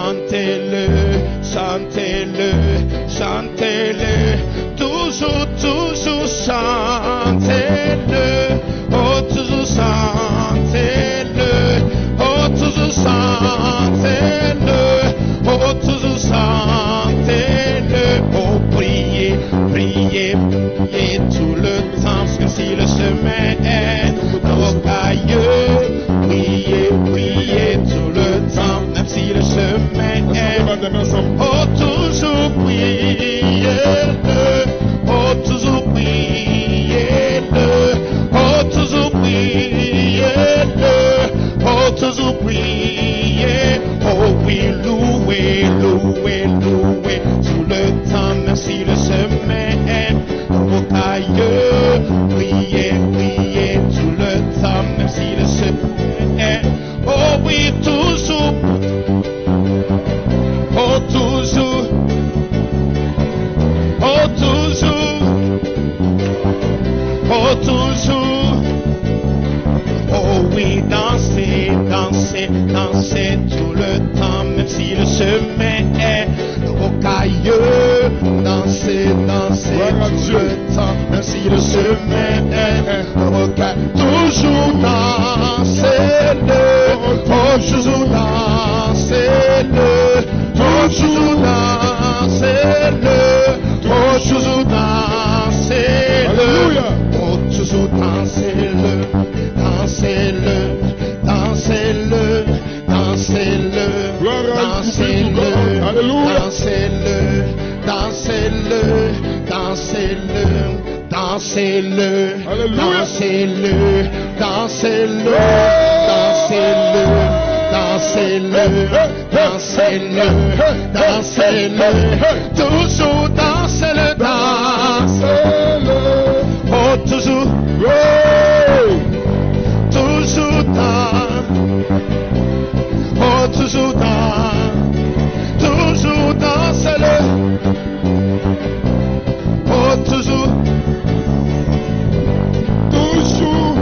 chantez-le, chantez-le, chantez-le, toujours, toujours chantez-le, oh toujours chantez-le, oh toujours chantez-le, oh toujours chantez-le, oh priez, priez, priez tout le temps, parce que si le chemin est rocailleux, priez, priez tout le temps, même si le chemin est, oh toujours priez-le, oh toujours priez-le, oh toujours priez-le, oh toujours priez, oh oui, louez, louez, louez tout le temps, même si le chemin est rocailleux, priez, priez tout le temps, même si le chemin est, oh oui, toujours, oh toujours, oh toujours, oh toujours, oh oui, dansez, dansez, dansez tout le temps, même si le chemin est rocailleux, dansez, dansez tout le temps, même si le chemin est rocailleux, toujours dansez-le, oh toujours dansez-le, toujours dansez-le, oh toujours dansez-le, oh toujours dansez-le, dansez-le, dansez-le, dansez-le, dansez-le, dansez-le, dansez-le, dansez-le, dansez-le, dansez-le, dansez-le, dansez-le, dansez-le, dansez-le, toujours dansez-le, dansez-le, oh toujours, toujours dans, oh toujours dans, toujours dansez-le, oh toujours, toujours,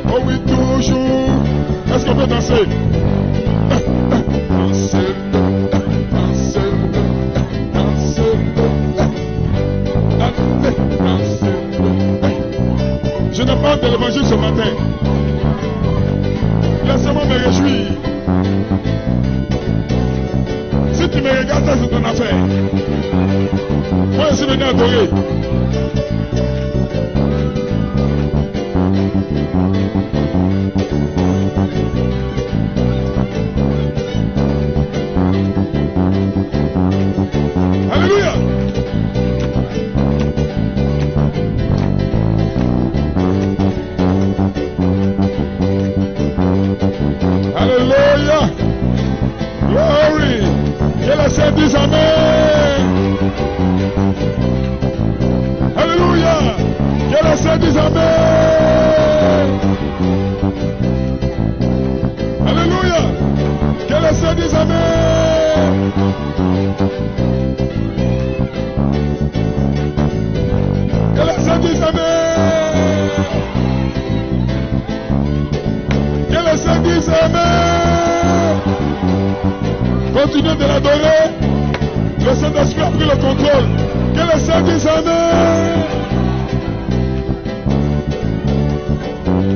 oh oui toujours, est-ce qu'on peut danser? Dansez-le, dansez-le, dansez-le, dansez-le. Je n'ai pas de l'évangile ce matin. Laissez-moi me réjouir. Si tu me regardes, ça c'est ton affaire. Moi je suis venu adorer. Alléluia. Alléluia. Glory. Que la Sainte dise Amen. Alléluia. Que la Sainte dise Amen. Alléluia. Que la Sainte dise Amen. Que la Sainte dise Amen. Que la Sainte dise Amen. Continuez de l'adorer. Le Saint-Esprit a pris le contrôle. Que le Saint dise Amen.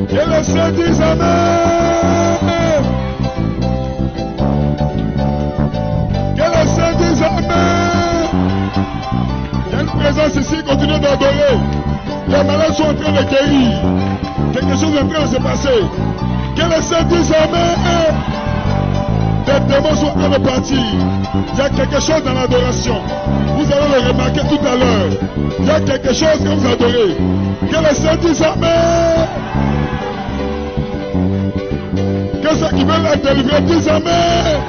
Que le Saint dise Amen. Que le Saint dise Amen. Il y a une présence ici. Continuez d'adorer. Les malades sont en train de guérir. Quelque chose est en train de se passer. Que le Saint dise Amen. Les démons sont en train de partir. Il y a quelque chose dans l'adoration. Vous allez le remarquer tout à l'heure. Il y a quelque chose que vous adorez. Que le Saint dise Amen. Que ceux qui veulent être délivrés disent Amen.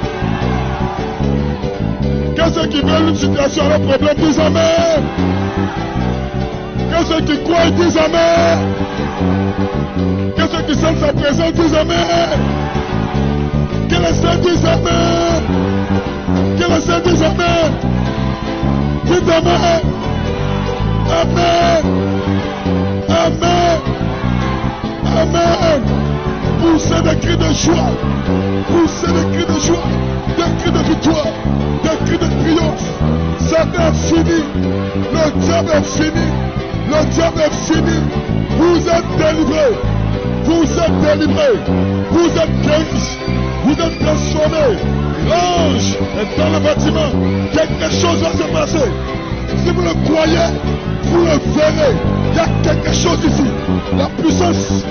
Que ceux qui veulent une situation, un problème disent Amen. Que ceux qui croient disent Amen. Que ceux qui sentent sa présence disent Amen. Que le Saint dise Amen. Que le Saint dise Amen. Dites Amen. Amen. Amen. Amen. Poussez des cris de joie. Poussez des cris de joie. Des cris de victoire. Des cris de triomphe. Satan est fini. Le diable est fini. Le diable est fini. Vous êtes délivrés. Vous êtes délivrés. Vous êtes guéris. Vous êtes transformés. L'ange est dans le bâtiment. Quelque chose va se passer. Si vous le croyez, vous le verrez. Il y a quelque chose ici. La puissance.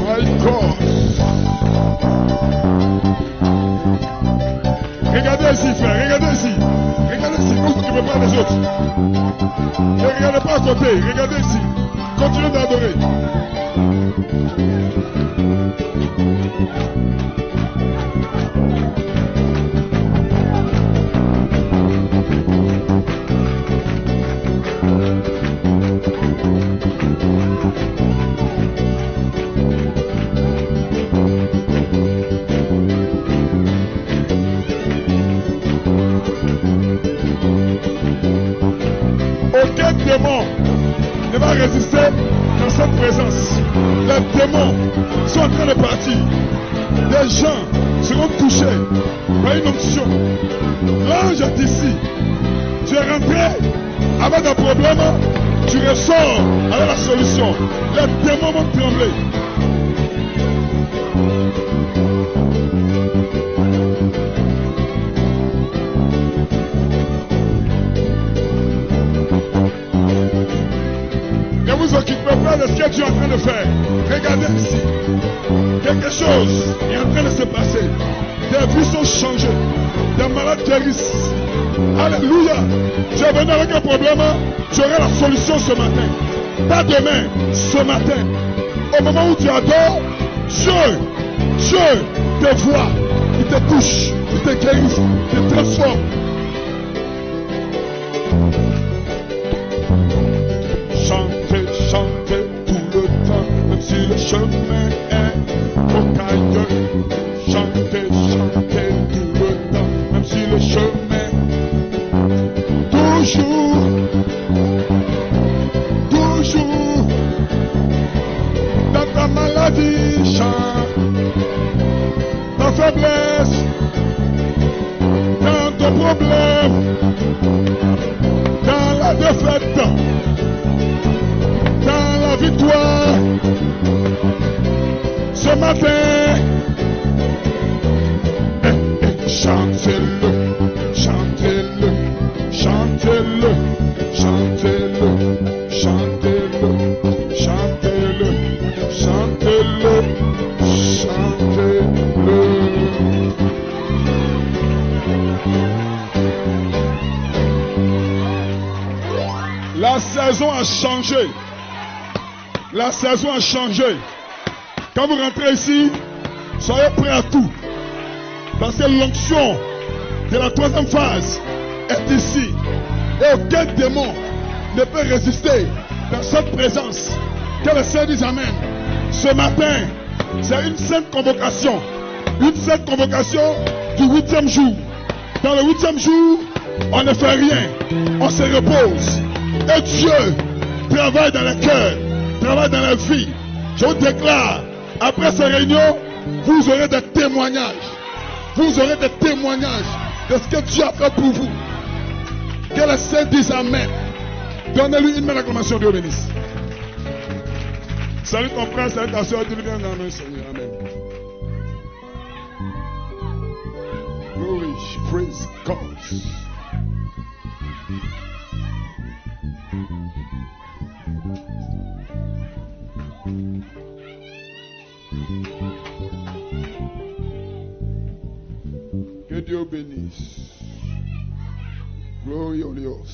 My God. Regardez ici, frère. Regardez ici. Regardez ici. Ne vous occupez pas des autres. Ne regardez pas à côté. Regardez ici. Continuez d'adorer. Aucun démon ne va résister dans cette présence. Les démons sont en train de partir. Des gens seront touchés par une onction. L'ange est ici. Tu es rentré avec un problème, tu ressors avec la solution. Les démons vont trembler. Ne vous occupez pas de ce que Dieu est en train de faire. Regardez ici. Quelque chose est en train de se passer. Des vies sont changées. Des malades guérissent. Alléluia. Tu es venu avec un problème. Tu auras la solution ce matin. Pas demain, ce matin. Au moment où tu adores, Dieu te voit. Il te touche. Il te guérit. Il te transforme. Chantez tout le temps, même si le chemin est rocailleux. Chantez tout le temps, même si le chemin. Toujours, dans ta maladie, chante, ta faiblesse, dans ton problème, dans la défaite. Dans la victoire, ce matin, chantez-le, chantez-le, chantez-le, chantez-le, chantez-le, chantez-le, chantez-le, chantez-le. La saison a changé. La saison a changé. Quand vous rentrez ici, soyez prêts à tout. Parce que l'onction de la troisième phase est ici. Et aucun démon ne peut résister dans cette présence. Que le Seigneur dise Amen. Ce matin, c'est une sainte convocation. Une sainte convocation du 8e jour. Dans le 8e jour, on ne fait rien. On se repose. Et Dieu travaille dans le cœur. Travaille dans la vie. Je vous déclare, après ces réunions, vous aurez des témoignages. Vous aurez des témoignages de ce que Dieu a fait pour vous. Que le Seigneur dise Amen. Donnez-lui une belle acclamation, Dieu bénisse. Salut ton frère, salut ta soeur, Dieu bénisse. Amen, Seigneur. Amen. Glory, praise God. Que Dieu bénisse. Glory au Dios.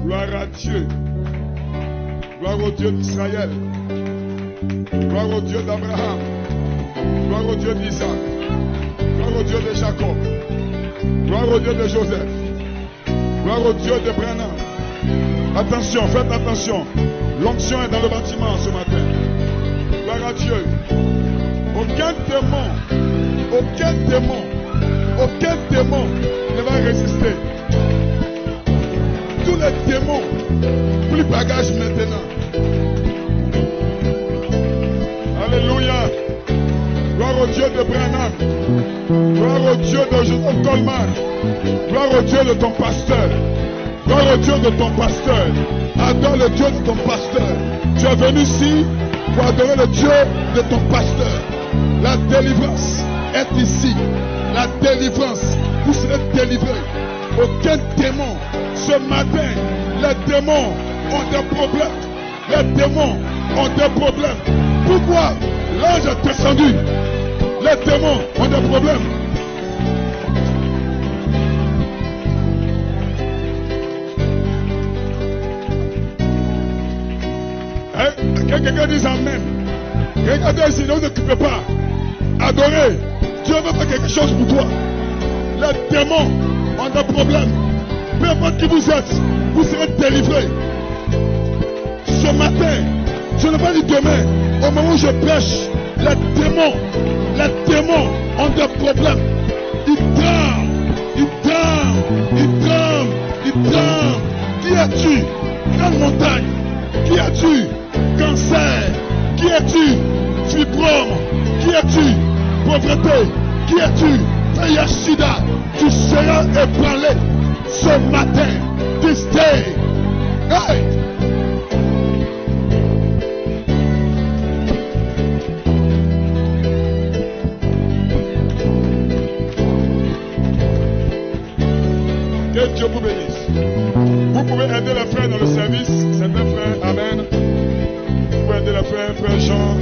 Gloire à Dieu. Gloire au Dieu d'Israël. Gloire au Dieu d'Abraham. Gloire au Dieu d'Isaac. Gloire au Dieu de Jacob. Gloire au Dieu de Joseph. Gloire au Dieu de Branham. Attention, faites attention. L'onction est dans le bâtiment ce matin. Gloire à Dieu. Aucun démon ne va résister. Tous les démons, plus bagage maintenant. Alléluia. Gloire au Dieu de Branham. Gloire au Dieu de Joseph Coleman. Gloire au Dieu de ton pasteur. Gloire au Dieu de ton pasteur. Adore le Dieu de ton pasteur. Tu es venu ici pour adorer le Dieu de ton pasteur. La délivrance est ici. La délivrance. Vous serez délivrés. Aucun démon. Ce matin, les démons ont des problèmes. Les démons ont des problèmes. Pourquoi l'ange est descendu? Les démons ont des problèmes. Quelqu'un dit amen. Regardez ici, ne vous occupez pas. Adorez. Dieu veut faire quelque chose pour toi. Les démons ont des problèmes. Peu importe qui vous êtes, vous serez délivrés. Ce matin, je ne pas dit demain, au moment où je prêche, les démons ont des problèmes. Ils tremblent. Qui es-tu? Grande montagne. Qui es-tu? Cancer. Qui es-tu? Fibrome. Qui es-tu? Pauvreté. Qui es-tu? Sida. Tu seras ébranlé ce matin. This day. Hey! Que Dieu vous bénisse. Vous pouvez aider les frères dans le service. Certains frères, amen. Vous pouvez aider les frères, frère Jean.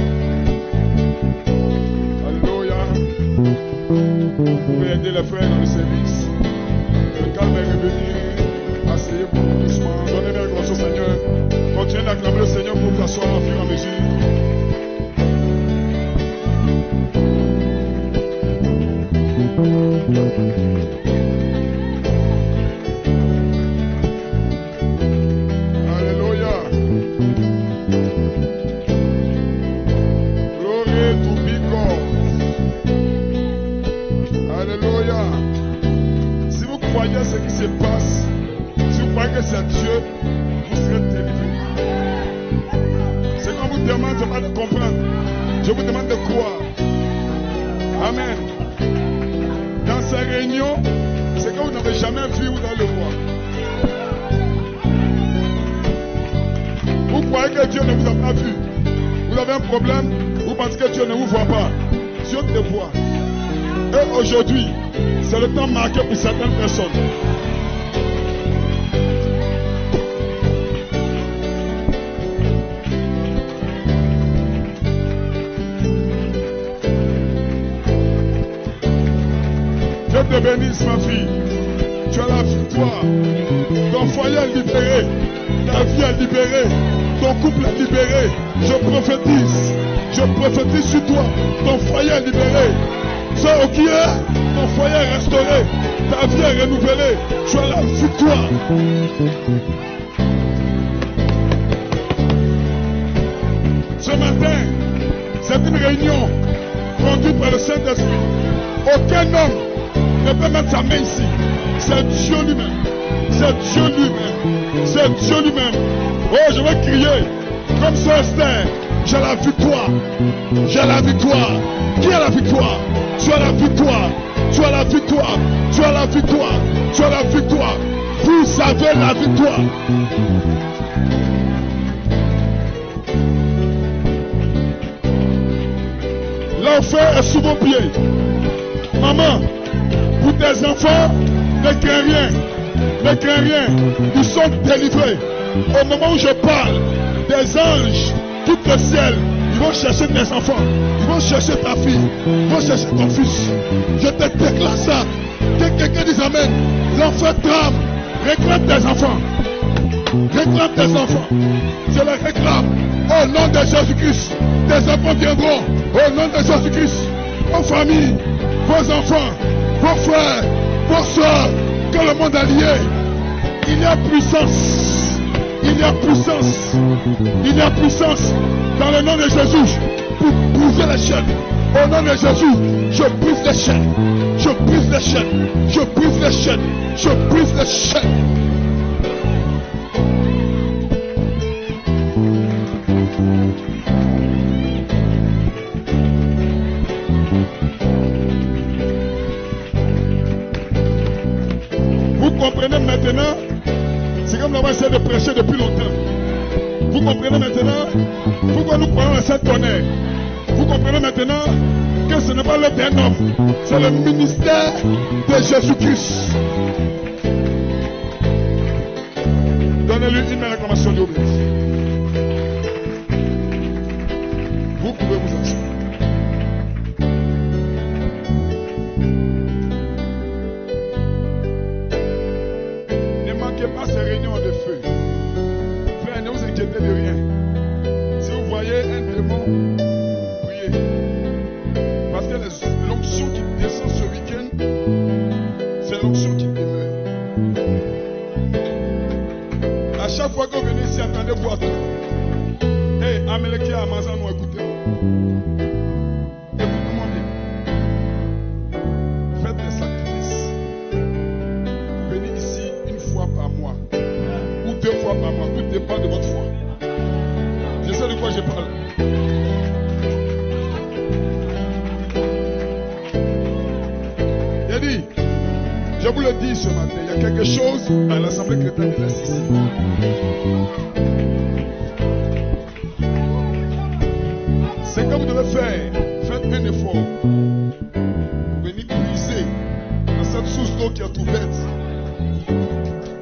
Alléluia. Vous pouvez aider les frères dans le service. Le calme est revenu. Asseyez-vous doucement. Donnez la grâce au Seigneur. Continuez d'acclamer le Seigneur pour vous asseoir au fur et à mesure. C'est Dieu, vous serez délivrés. C'est quand vous demande, c'est pas de comprendre. Je vous demande de croire. Amen. Dans ces réunions, c'est quand vous n'avez jamais vu, vous allez le voir. Vous croyez que Dieu ne vous a pas vu. Vous avez un problème, vous pensez que Dieu ne vous voit pas. Dieu te voit. Et aujourd'hui, c'est le temps marqué pour certaines personnes. Dieu te bénisse, ma fille. Tu as la victoire. Ton foyer est libéré. Ta vie est libérée. Ton couple est libéré. Je prophétise sur toi. Ton foyer est libéré. Sois au qui est, ton foyer est restauré. Ta vie est renouvelée. Tu as la victoire. Ce matin, c'est une réunion conduite par le Saint-Esprit. Aucun homme ne peut mettre sa main ici. C'est Dieu lui-même. C'est Dieu lui-même. C'est Dieu lui-même. Oh, je vais crier comme ça, Esther. J'ai la victoire. J'ai la victoire. Qui a la victoire? Tu as la victoire. Tu as la victoire. Tu as la victoire. Tu as la victoire. Vous avez la victoire. L'enfer est sous vos pieds. Maman, pour tes enfants, ne crains rien. Ne crains rien. Ils sont délivrés. Au moment où je parle, des anges quittent le ciel. Ils vont chercher tes enfants. Ils vont chercher ta fille. Ils vont chercher ton fils. Je te déclare ça. Que quelqu'un dise amen. L'enfer tremble. Réclame tes enfants. Réclame tes enfants. Je les réclame. Au nom de Jésus-Christ. Tes enfants viendront. Au nom de Jésus-Christ. Vos familles, vos enfants, vos frères, vos soeurs, que le monde a lié. Il y a puissance. Il y a puissance. Il y a puissance dans le nom de Jésus pour briser les chaînes. Au nom de Jésus, je brise les chaînes. Je brise les chaînes. Je brise les chaînes. Je brise les chaînes. Vous comprenez maintenant? C'est comme nous avons essayé de prêcher depuis longtemps. Vous comprenez maintenant pourquoi nous prenons le Saint-Tonnerre? Vous comprenez maintenant que ce n'est pas l'œuvre d'un homme, c'est le ministère de Jésus-Christ. Donnez-lui une réclamation d'obéissance. Vous pouvez vous asseoir. Ne manquez pas ces réunions de feu. Frère, ne vous inquiétez de rien. Si vous voyez un démon, priez. Parce que l'onction qui descend ce week-end, c'est l'onction qui demeure. À chaque fois que vous venez ici, attendez voir tout. Hey, Amélékia, Amazon, nous écoutez-moi. Écoutez-moi bien. Faites des sacrifices. Vous venez ici une fois par mois. Ou 2 fois par mois. Tout dépend de votre foi. Je sais de quoi je parle. J'ai dit, je vous le dis ce matin, il y a quelque chose dans l'Assemblée chrétienne de l'Est ici. C'est que vous devez faire. Faites un effort. Venez puiser dans cette source d'eau qui est ouverte.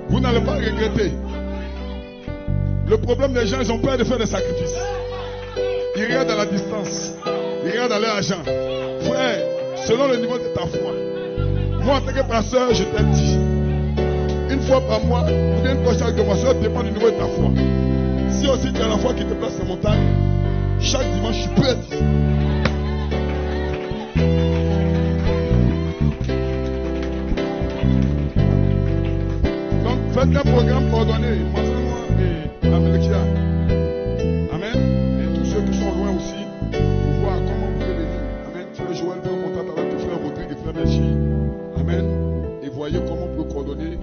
Vous n'allez pas regretter. Le problème des gens, ils ont peur de faire des sacrifices. Ils regardent à la distance. Ils regardent à leur argent. Frère, selon le niveau de ta foi. Moi, en tant que pasteur, je t'ai dit. Une fois par mois, ou bien une fois chaque 2 mois, ça dépend du niveau de ta foi. Si aussi tu as la foi qui te place les montagnes, chaque dimanche, tu peux être ici. Donc, faites un programme coordonné. Montrez-moi et Amélékia. Amen. Et tous ceux qui sont loin aussi, pour voir comment vous pouvez venir. Amen. Frère Joël, fais un contact avec le frère Rodrigue et frère Melchi. Amen. Et voyez comment vous pouvez coordonner.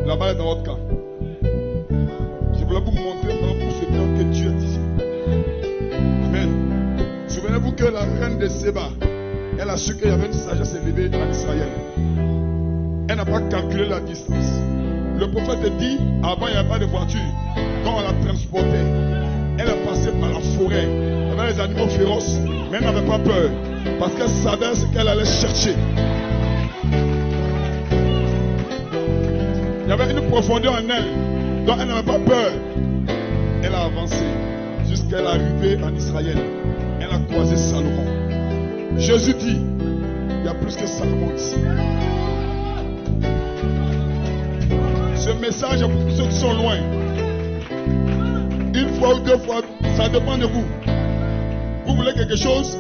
La balle est dans votre camp. Je voulais vous montrer pendant tout ce temps que Dieu est ici. Amen. Souvenez-vous que la reine de Séba, elle a su qu'il y avait une sagesse élevée en Israël. Elle n'a pas calculé la distance. Le prophète dit, avant il n'y avait pas de voiture. Quand on la transportait, elle est passée par la forêt. Il y avait les animaux féroces, mais elle n'avait pas peur. Parce qu'elle savait ce qu'elle allait chercher. Il y avait une profondeur en elle, dont elle n'avait pas peur. Elle a avancé jusqu'à l'arrivée en Israël. Elle a croisé Salomon. Jésus dit, il y a plus que Salomon ici. Ce message est pour ceux qui sont loin. Une fois ou 2 fois, ça dépend de vous. Vous voulez quelque chose?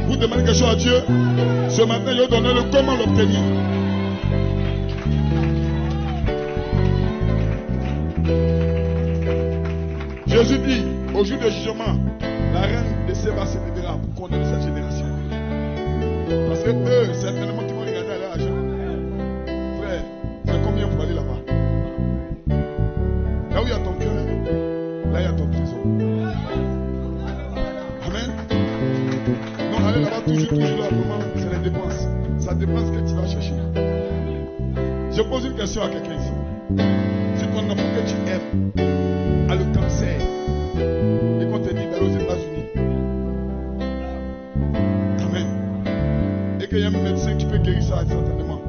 Vous demandez quelque chose à Dieu? Ce matin, je vais donner le comment l'obtenir. Jésus dit, au jour du jugement, la reine de Séba se lèvera pour condamner cette génération. Parce que eux, certainement, qui vont regarder à leur argent. Frère, c'est combien pour aller là-bas? Là où il y a ton cœur, là il y a ton trésor. Amen. Non, aller là-bas toujours là, c'est les dépenses. Ça dépend ce que tu vas chercher. Je pose une question à quelqu'un ici. Si ton enfant que tu aimes a le cancer et qu'on te dit d'aller aux États-Unis, amen, et qu'il y a un médecin qui peut guérir ça instantanément,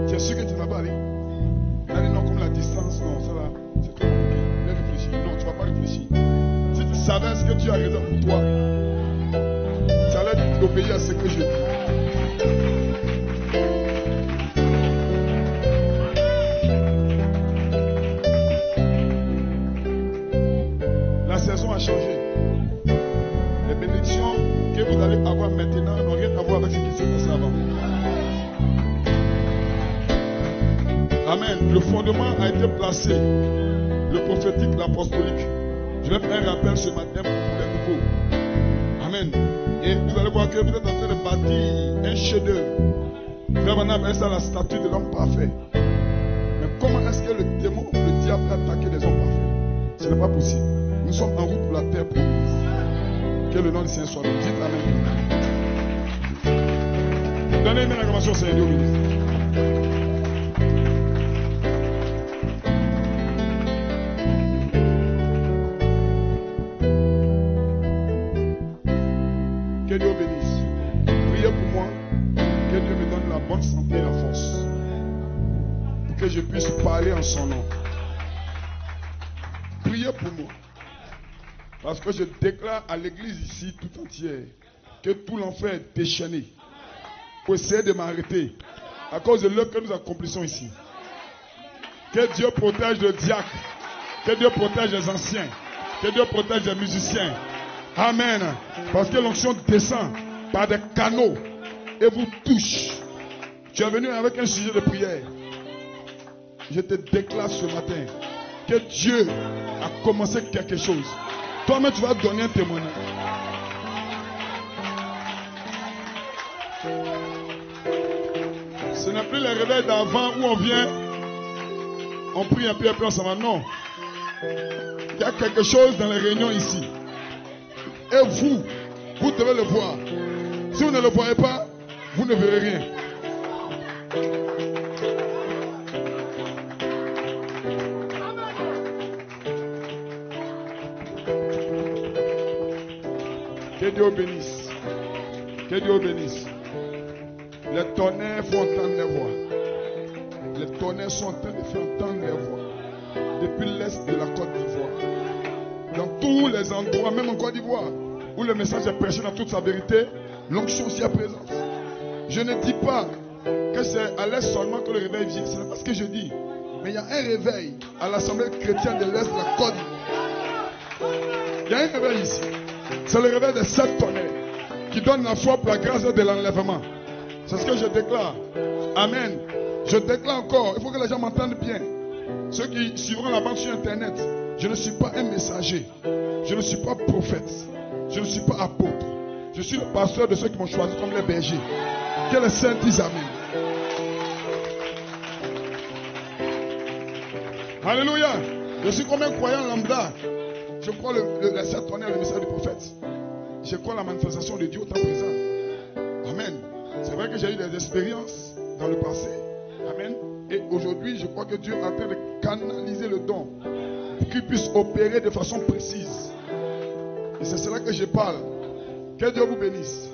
tu es sûr que tu ne vas pas aller? Allez, non, comme la distance, non, ça va, c'est trop compliqué. Viens réfléchir. Non, tu ne vas pas réfléchir. Si tu savais ce que tu as raison pour toi, tu allais obéir à ce que je dis. La saison a changé. Les bénédictions que vous allez avoir maintenant n'ont rien à voir avec ce qui s'est passé avant. Amen. Le fondement a été placé. le prophétique, l'apostolique. Je vais faire un rappel ce matin pour les nouveaux. Amen. Et vous allez voir que vous êtes en train de bâtir un chef-d'œuvre. Frère Van appelle ça la statue de l'homme parfait. Mais comment est-ce que le démon, le diable, peut attaquer des hommes parfaits? Ce n'est pas possible. Nous sommes en route pour la terre promise. Que le nom du Seigneur soit béni. Dites Amen. Donnez une acclamation au Seigneur. Que Dieu bénisse. Priez pour moi. Que Dieu me donne la bonne santé et la force. Pour que je puisse parler en son nom. Priez pour moi. Parce que je déclare à l'église ici tout entière que tout l'enfer est déchaîné pour essayer de m'arrêter à cause de l'œuvre que nous accomplissons ici. Que Dieu protège le diacre. Que Dieu protège les anciens. Que Dieu protège les musiciens. Amen. Parce que l'onction descend par des canaux et vous touche. Tu es venu avec un sujet de prière. Je te déclare ce matin que Dieu a commencé quelque chose. Toi-même, tu vas donner un témoignage. Ce n'est plus les réveils d'avant où on vient, on prie un peu et puis on s'en va. Non. Il y a quelque chose dans les réunions ici. Et vous devez le voir. Si vous ne le voyez pas, vous ne verrez rien. Que Dieu bénisse. Que Dieu bénisse. Les tonnerres font entendre les voix. Les tonnerres sont en train de faire entendre les voix. Depuis l'est de la Côte d'Ivoire. Dans tous les endroits, même en Côte d'Ivoire, où le message est prêché dans toute sa vérité, l'onction aussi est présente. Je ne dis pas que c'est à l'est seulement que le réveil vient. Ce n'est pas ce que je dis. Mais il y a un réveil à l'Assemblée chrétienne de l'est de la Côte d'Ivoire. Il y a un réveil ici. C'est le réveil des 7 tonnerres qui donne la foi pour la grâce de l'enlèvement. C'est ce que je déclare. Amen. Je déclare encore, il faut que les gens m'entendent bien. Ceux qui suivront la banque sur internet, je ne suis pas un messager. Je ne suis pas prophète. Je ne suis pas apôtre. Je suis le pasteur de ceux qui m'ont choisi comme les bergers. Que les saints disent Amen. Alléluia. Je suis comme un croyant lambda. Je crois les 7 tonnerres, le message du prophète. Je crois la manifestation de Dieu au temps présent. Amen. C'est vrai que j'ai eu des expériences dans le passé. Amen. Et aujourd'hui, je crois que Dieu est en train de canaliser le don pour qu'il puisse opérer de façon précise. Et c'est cela que je parle. Que Dieu vous bénisse.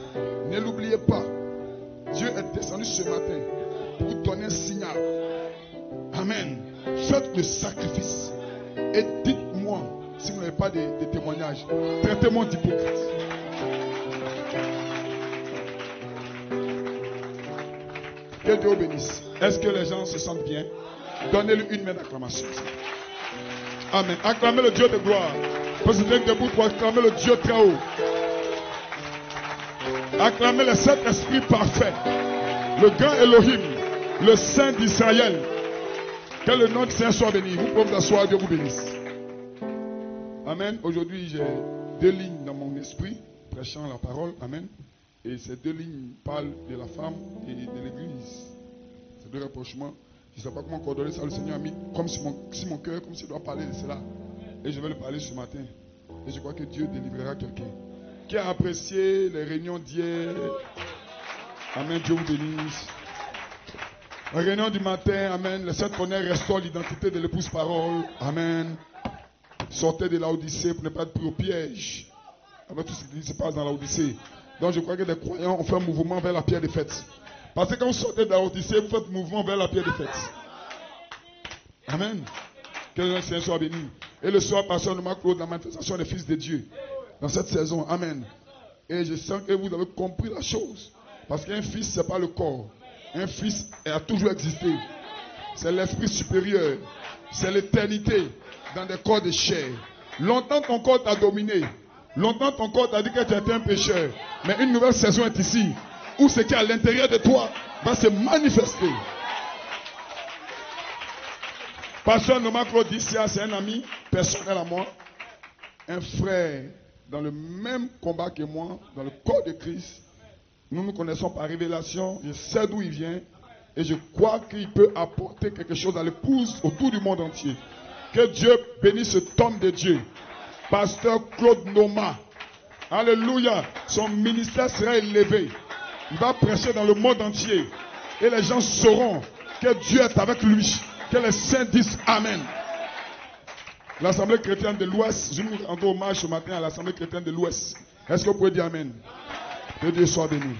Ne l'oubliez pas. Dieu est descendu ce matin pour vous donner un signal. Amen. Faites le sacrifice. Et dites-moi si vous n'avez pas de témoignages. Traitez-moi d'hypocrite. Que Dieu vous bénisse. Est-ce que les gens se sentent bien? Donnez-lui une main d'acclamation. Amen. Acclamez le Dieu de gloire. Vous êtes debout pour acclamer le Dieu très haut. Acclamez le Saint-Esprit parfait. Le grand Elohim. Le Saint d'Israël. Que le nom du Seigneur soit béni. Vous pouvez vous asseoir. Dieu vous bénisse. Amen. Aujourd'hui, j'ai 2 lignes dans mon esprit, prêchant la parole. Amen. Et ces 2 lignes parlent de la femme et de l'église. Ces 2 rapprochements. Je ne sais pas comment coordonner ça. Le Seigneur a mis comme si mon cœur, comme s'il doit parler de cela. Et je vais le parler ce matin. Et je crois que Dieu délivrera quelqu'un. Qui a apprécié les réunions d'hier? Amen. Dieu vous bénisse. La réunion du matin. Amen. Les 7 tonnerres restaurent l'identité de l'épouse parole. Amen. Sortez de l'Odyssée pour ne pas être pris au piège. Avec tout ce qui se passe dans l'Odyssée. Donc je crois que des croyants ont fait un mouvement vers la pierre de fête. Parce que quand vous sortez de l'Odyssée, vous faites mouvement vers la pierre de fête. Amen. Que le Seigneur soit béni. Et le soir, pasteur Nouma Claude, la manifestation des fils de Dieu. Dans cette saison. Amen. Et je sens que vous avez compris la chose. Parce qu'un fils, ce n'est pas le corps. Un fils a toujours existé. C'est l'esprit supérieur. C'est l'éternité dans des corps de chair. Longtemps ton corps t'a dominé. Longtemps ton corps t'a dit que tu étais un pécheur. Mais une nouvelle saison est ici. Où ce qui est à l'intérieur de toi va se manifester. Pasteur Noma Claudicia, c'est un ami personnel à moi. Un frère dans le même combat que moi, dans le corps de Christ. Nous nous connaissons par révélation. Je sais d'où il vient. Et je crois qu'il peut apporter quelque chose à l'épouse autour du monde entier. Que Dieu bénisse cet homme de Dieu. Pasteur Claude Noma. Alléluia. Son ministère sera élevé. Il va prêcher dans le monde entier. Et les gens sauront que Dieu est avec lui. Que les saints disent Amen. L'Assemblée chrétienne de l'Ouest, je vous rends hommage ce matin à l'Assemblée chrétienne de l'Ouest. Est-ce que vous pouvez dire Amen? Que Dieu soit béni.